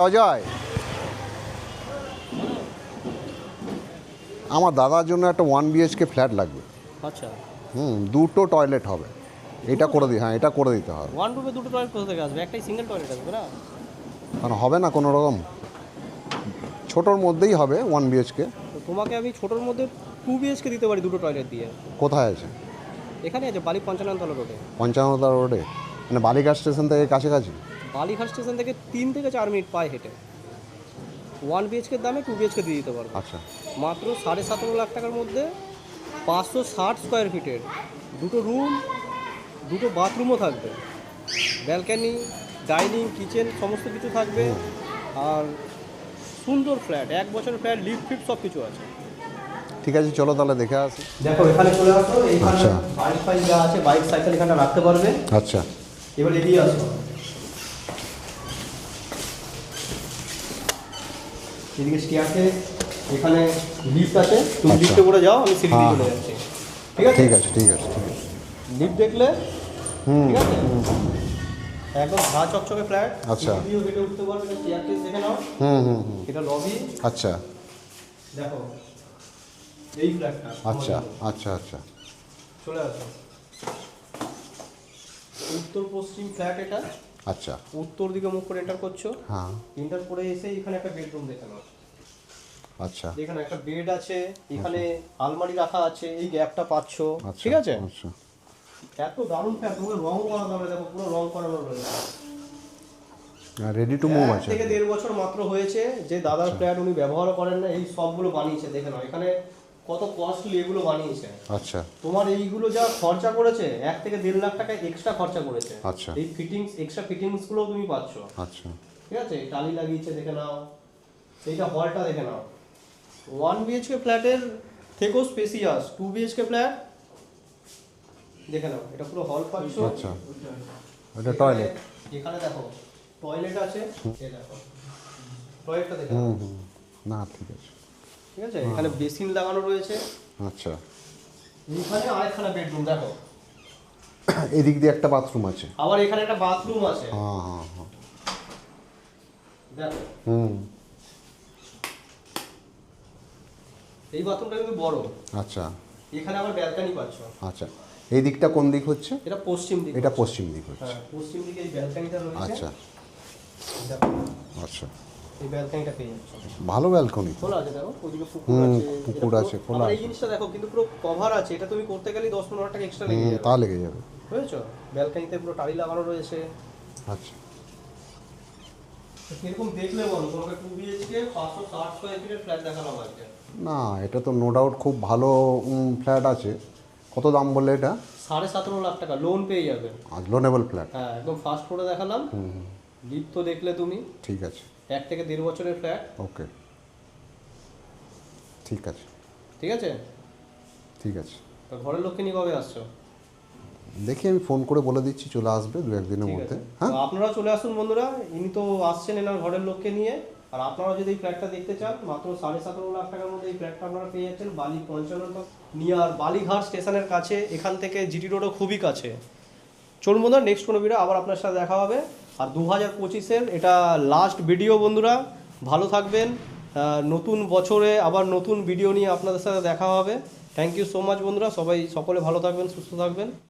অজয়, আমার দাদার জন্য একটা 1 BHK ফ্ল্যাট লাগবে। আচ্ছা, দুটো টয়লেট হবে, এটা করে দিই। হ্যাঁ, এটা করে দিতে হবে। ওয়ান রুমে দুটো টয়লেট কোথা থেকে আসবে? একটাই সিঙ্গেল টয়লেট আসবে না? কারণ হবে না কোনো রকম, ছোটোর মধ্যেই হবে 1 BHK। তো তোমাকে আমি ছোটোর মধ্যে 2 BHK দিতে পারি দুটো টয়লেট দিয়ে। কোথায় আছে? এখানে আছে বালি 55তলা রোডে। 55 রোডে, মানে বালিঘাট স্টেশন থেকে কাছাকাছি? বালিঘাট স্টেশন থেকে 3 থেকে 4 মিনিট পায়ে হেঁটে 1 BHK দামে 2 BHK দিয়ে দিতে পারবো। আচ্ছা, মাত্র 17.5 লাখ টাকার মধ্যে 560 স্কোয়ার ফিটের দুটো রুম, দুটো বাথরুমও থাকবে, ব্যালকানি, ডাইনিং, কিচেন সমস্ত কিছু থাকবে। আর সুন্দর ফ্ল্যাট, 1 বছরের ফ্ল্যাট, লিফট ফিফট সব কিছু আছে। ঠিক আছে, চলো তাহলে দেখে আসি। দেখো এখানে চলে আসো, এইখানে আচ্ছা। বাইক ফাইক যা আছে, বাইক সাইকেল এখানে রাখতে পারবে। আচ্ছা, এবার এগিয়ে আসো, এদিকে স্টেয়ারকেস, এখানে লিফট আছে, তুমি আচ্ছা। লিফটে করে যাও, আমি সিঁড়ি দিয়ে হ্যাঁ, চলে যাচ্ছি। ঠিক আছে, ঠিক আছে, ঠিক আছে, ঠিক আছে। লিফট দেখলে ঠিক আছে, একদম ঘা চকচকে ফ্ল্যাট। আচ্ছা। সিঁড়ি দিয়েও হেঁটে উঠতে পারবে, স্টেয়ারকেস দেখে নাও। এটা লবি, আচ্ছা, দেখো এই ফ্ল্যাটটা। আচ্ছা, আচ্ছা, আচ্ছা, চলে আসো, উত্তর পশ্চিম ফ্ল্যাট এটা। আচ্ছা। উত্তর দিকে মুখ করে এন্টার করছো, হ্যাঁ, এন্টার করে এসে এখানে একটা বেডরুম দেখে নাও। আচ্ছা, এখানে একটা বেড আছে, এখানে আলমারি রাখা আছে, এই গ্যাপটা পাচ্ছো। আচ্ছা, ঠিক আছে, আচ্ছা। এত দারুণ ফ্ল্যাট, তোমাকে রং করানো হবে, দেখো পুরো রং করানো রয়েছে। রেডি টু মুভ 1 আছে? থেকে 1.5 বছর মাত্র হয়েছে, যে দাদার ফ্ল্যাট উনি ব্যবহারও করেন না, এই সবগুলো বানিয়েছে। দেখে নাও এখানে কত কস্টলি এগুলো বানিয়েছে। আচ্ছা, তোমার এইগুলো যা খরচা করেছে, 1 থেকে 1.5 লাখ টাকা এক্সট্রা খরচা করেছে। আচ্ছা। এই ফিটিংস, এক্সট্রা ফিটিংস গুলো তুমি পাচ্ছ। আচ্ছা, ঠিক আছে, টালি লাগিয়েছে দেখে নাও, এইটা হলটা দেখে নাও। 1 BHK ফ্ল্যাটের থেকেও স্পেসিয়াস 2 BHK ফ্ল্যাট দেখে নাও, এটা পুরো হল পাচ্ছ। আচ্ছা। এটা টয়লেট? এখানে দেখো টয়লেট আছে, এই দেখো টয়লেটটা দেখে নাও। না, ঠিক আছে, ঠিক আছে, এখানে বেসিন লাগানো রয়েছে। আচ্ছা। এইখানে আরেকখানা বেডরুম দেখো, এদিক দিয়ে একটা বাথরুম আছে। আবার এখানে একটা বাথরুম আছে। হ্যাঁ, হ্যাঁ, হ্যাঁ। দেখো হুম, এই বাথরুমটা কিন্তু বড়। আচ্ছা, এখানে আবার ব্যালকনি পাচ্ছ। আচ্ছা। এই দিকটা কোন দিক হচ্ছে? এটা পশ্চিম দিক। এটা পশ্চিম দিক হচ্ছে। হ্যাঁ, পশ্চিম দিকে এই ব্যালকনিটা রয়েছে। আচ্ছা, দেখো আচ্ছা। এই ব্যালকনিটা পেয়ে যাচ্ছ, ভালো ব্যালকনি। খোলা আছে। দেখো ওইদিকে পুকুর আছে, পুকুর এটা আছে, পুরো- খোলা আবার এই আছে। জিনিসটা দেখো কিন্তু পুরো কভার আছে, এটা তুমি করতে গেলে 10-15 টাকা এক্সট্রা লেগে যাবে। তা লেগে যাবে। বুঝেছো, ব্যালকনিতে পুরো টালি লাগানো রয়েছে। আচ্ছা। তো কিরকম দেখলে বলো, তোমাকে 2 BHK 560 স্কয়ার ফিটের ফ্ল্যাট দেখানো হয়েছে। না, এটা তো নো ডাউট খুব ভালো ফ্ল্যাট আছে। কত দাম বললে এটা? 17.5 লাখ টাকা লোন পেয়ে যাবে। আর লোনেবল ফ্ল্যাট? হ্যাঁ, একদম ফার্স্ট ফ্লোরে দেখালাম। লিফট তো দেখলে তুমি। ঠিক আছে, 1 থেকে 1.5 বছরের ফ্ল্যাট। ওকে, ঠিক আছে, ঠিক আছে, ঠিক আছে। তো ঘরের লোককে নিয়ে কবে আসছো? দেখি আমি ফোন করে বলে দিচ্ছি, চলে আসবে 2-1 দিনের ঠিক মধ্যে। আছে, হ্যাঁ, তো আপনারা চলে আসুন বন্ধুরা, ইনি তো আসছেন এনার ঘরের লোককে নিয়ে। আর আপনারা যদি এই ফ্ল্যাটটা দেখতে চান, মাত্র 17.5 লাখ টাকার মধ্যে এই ফ্ল্যাটটা আপনারা পেয়ে যাচ্ছেন বালি 55 নিয়ার বালিঘাট স্টেশনের কাছে। এখান থেকে জিটি রোডও খুবই কাছে। চলুন বন্ধুরা, নেক্সট কোনো ভিডিও আবার আপনার সাথে দেখা হবে। আর 2025-এর এটা লাস্ট ভিডিও বন্ধুরা, ভালো থাকবেন। নতুন বছরে আবার নতুন ভিডিও নিয়ে আপনাদের সাথে দেখা হবে। থ্যাংক ইউ সো মাচ বন্ধুরা, সকলে ভালো থাকবেন, সুস্থ থাকবেন।